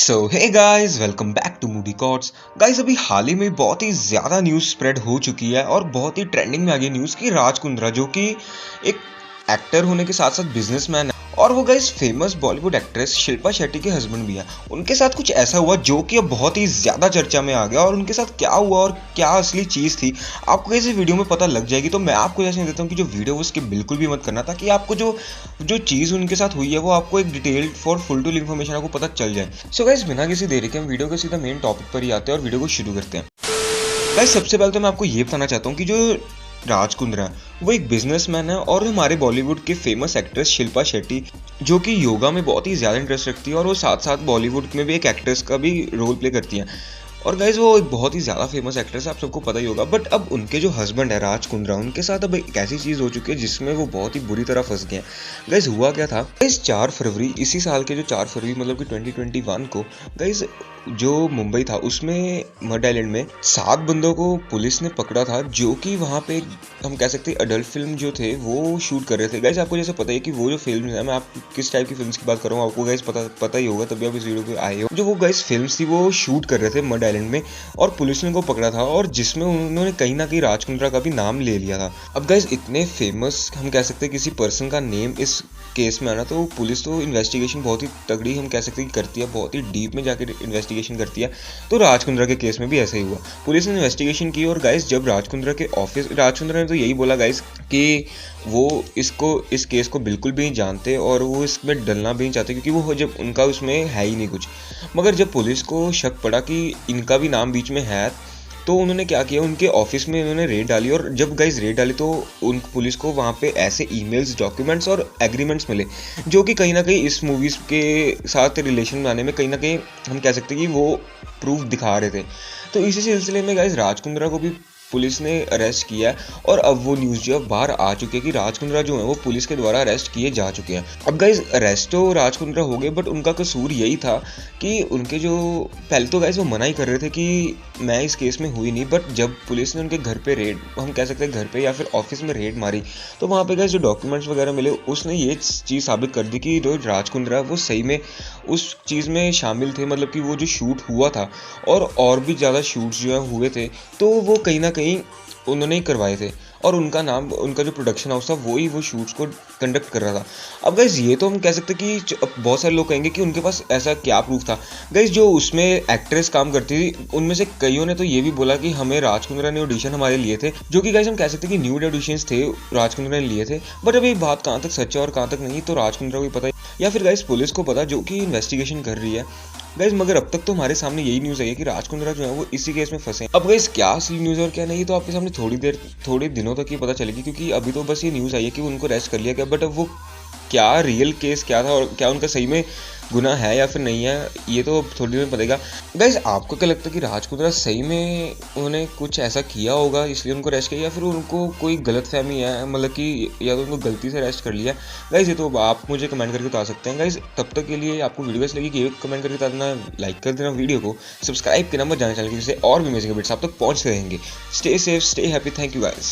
So hey guys, welcome back to movie cots. Guys, अभी हाल ही में बहुत ही ज़्यादा न्यूज़ स्प्रेड हो चुकी है और बहुत ही ट्रेंडिंग में आ गई न्यूज़ की राज कुंद्रा, जो कि एक एक्टर होने के साथ साथ बिजनेसमैन है और वो guys famous Bollywood actress Shilpa Shetty के हस्बैंड भी हैं। उनके साथ कुछ ऐसा हुआ जो कि अब बहुत ही ज़्यादा चर्चा में आ गया, और उनके साथ क्या हुआ और क्या असली चीज़ थी आपको इस वीडियो में पता लग जाएगी। तो मैं आपको जैसे देता हूँ कि जो वीडियो उसके बिल्कुल भी मत करना, ताकि आपको जो जो चीज़ उनके साथ हुई है वो आपको एक डिटेल्ड फॉर फुल टू इन्फॉर्मेशन आपको पता चल जाए। सो गाइस, बिना किसी देरी के हम वीडियो के सीधा मेन टॉपिक पर ही आते हैं और वीडियो को शुरू करते हैं। गाइस, सबसे पहले तो मैं आपको ये बताना चाहता हूँ कि जो राज कुंद्रा है वो एक बिजनेसमैन है, और हमारे बॉलीवुड के फेमस एक्ट्रेस शिल्पा शेट्टी, जो कि योगा में बहुत ही ज़्यादा इंटरेस्ट रखती है और वो साथ साथ बॉलीवुड में भी एक एक्ट्रेस का भी रोल प्ले करती हैं। और गाइज, वो एक बहुत ही ज़्यादा फेमस एक्ट्रेस है, आप सबको पता ही होगा। बट अब उनके जो हस्बैंड है राज कुंद्रा, उनके साथ अब एक ऐसी चीज़ हो चुकी है जिसमें वो बहुत ही बुरी तरह फंस गए हैं। गाइज, हुआ क्या था, गाइज 4 फरवरी इसी साल के, जो 4 फरवरी मतलब कि 2021 को, गाइज जो मुंबई था उसमें मड आइलैंड में 7 बंदों को पुलिस ने पकड़ा था, जो कि वहाँ पे हम कह सकते हैं अडल्ट फिल्म जो थे वो शूट कर रहे थे। गाइज, आपको जैसे पता है कि वो जो फिल्म है, मैं आप किस टाइप की फिल्म्स की बात कर रहा हूँ आपको गाइज पता ही होगा, तभी आप इस वीडियो पे आए हो। जो वो गाइज फिल्म्स थी वो शूट कर रहे थे मड आइलैंड में, और पुलिस ने उनको पकड़ा था, और जिसमें उन्होंने कहीं ना कहीं राज कुंद्रा का भी नाम ले लिया था। अब गाइज, इतने फेमस हम कह सकते हैं किसी पर्सन का नेम इस केस में आना, तो पुलिस तो इन्वेस्टिगेशन बहुत ही तगड़ी हम कह सकते हैं करती है, बहुत ही डीप में जाकर इन्वेस्टिगेशन करती है। तो राज कुंद्रा के केस में भी ऐसा ही हुआ। पुलिस ने इन्वेस्टिगेशन की, और गाइस जब राज कुंद्रा के ऑफिस, राज कुंद्रा ने तो यही बोला गाइस कि वो इस केस को बिल्कुल भी नहीं जानते और वो इसमें डलना भी नहीं चाहते, क्योंकि वो जब उनका उसमें है ही नहीं कुछ। मगर जब पुलिस को शक पड़ा कि इनका भी नाम बीच में है, तो उन्होंने क्या किया, उनके ऑफिस में उन्होंने रेड डाली, और जब गाइस रेड डाली तो उन पुलिस को वहाँ पे ऐसे ईमेल्स, डॉक्यूमेंट्स और एग्रीमेंट्स मिले, जो कि कहीं ना कहीं इस मूवीज़ के साथ रिलेशन बनाने में कहीं ना कहीं हम कह सकते हैं कि वो प्रूफ दिखा रहे थे। तो इसी सिलसिले में गाइस राज कुंद्रा को भी पुलिस ने अरेस्ट किया है, और अब वो न्यूज़ जो है बाहर आ चुकी है कि राज कुंद्रा जो है वो पुलिस के द्वारा अरेस्ट किए जा चुके हैं। अब गाइज, अरेस्ट तो राज कुंद्रा हो गए, बट उनका कसूर यही था कि उनके जो पहले तो गाइज वो मना ही कर रहे थे कि मैं इस केस में हुई नहीं, बट जब पुलिस ने उनके घर पे रेड, हम कह सकते हैं घर पे या फिर ऑफिस में रेड मारी, तो वहाँ पे गाइज जो डॉक्यूमेंट्स वगैरह मिले, उसने ये चीज़ साबित कर दी कि जो राज कुंद्रा है वो सही में उस चीज़ में शामिल थे, मतलब कि वो जो शूट हुआ था और भी ज़्यादा शूट्स जो है हुए थे, तो वो कहीं ना कहीं उन्होंने ही करवाए थे, और उनका नाम, उनका जो प्रोडक्शन हाउस था वो ही वो शूट्स को कंडक्ट कर रहा था। अब गाइज, ये तो हम कह सकते हैं कि बहुत सारे लोग कहेंगे कि उनके पास ऐसा क्या प्रूफ था। गाइज, जो उसमें एक्ट्रेस काम करती थी उनमें से कईयों ने तो ये भी बोला कि हमें राज कुंद्रा ने ऑडिशन हमारे लिए थे, जो कि गाइज हम कह सकते हैं कि न्यूड ऑडिशंस थे, राज कुंद्रा ने लिए थे। बट अभी बात कहाँ तक सच है और कहाँ तक नहीं, तो राज कुंद्रा को पता है, या फिर गाइज पुलिस को पता, जो कि इन्वेस्टिगेशन कर रही है गाइज। मगर अब तक तो हमारे सामने यही न्यूज़ आई है कि राज कुंद्रा जो है वो इसी केस में फंसे। अब गाइज, क्या असली न्यूज़ और क्या नहीं, तो आपके सामने थोड़ी दिनों तक ही पता चलेगी, क्योंकि अभी तो बस ये न्यूज़ आई है कि उनको अरेस्ट कर लिया गया, बट अब वो क्या रियल केस क्या था और क्या उनका सही में गुनाह है या फिर नहीं है, ये तो थोड़ी देर में पड़ेगा। गाइज, आपको क्या लगता है कि राज कुंद्रा सही में उन्होंने कुछ ऐसा किया होगा इसलिए उनको अरेस्ट किया, या फिर उनको कोई गलतफहमी है, मतलब कि या तो उनको गलती से अरेस्ट कर लिया? गाइज, ये तो आप मुझे कमेंट करके बता सकते हैं। गाइज, तब तक के लिए आपको वीडियो कैसी लगी कि कमेंट करके बता देना, लाइक कर देना वीडियो को, सब्सक्राइब करना मत जाना चैनल की, जिससे और भी अमेजिंग अपडेट्स आप तक पहुँचते रहेंगे। Stay safe, stay happy, thank you guys.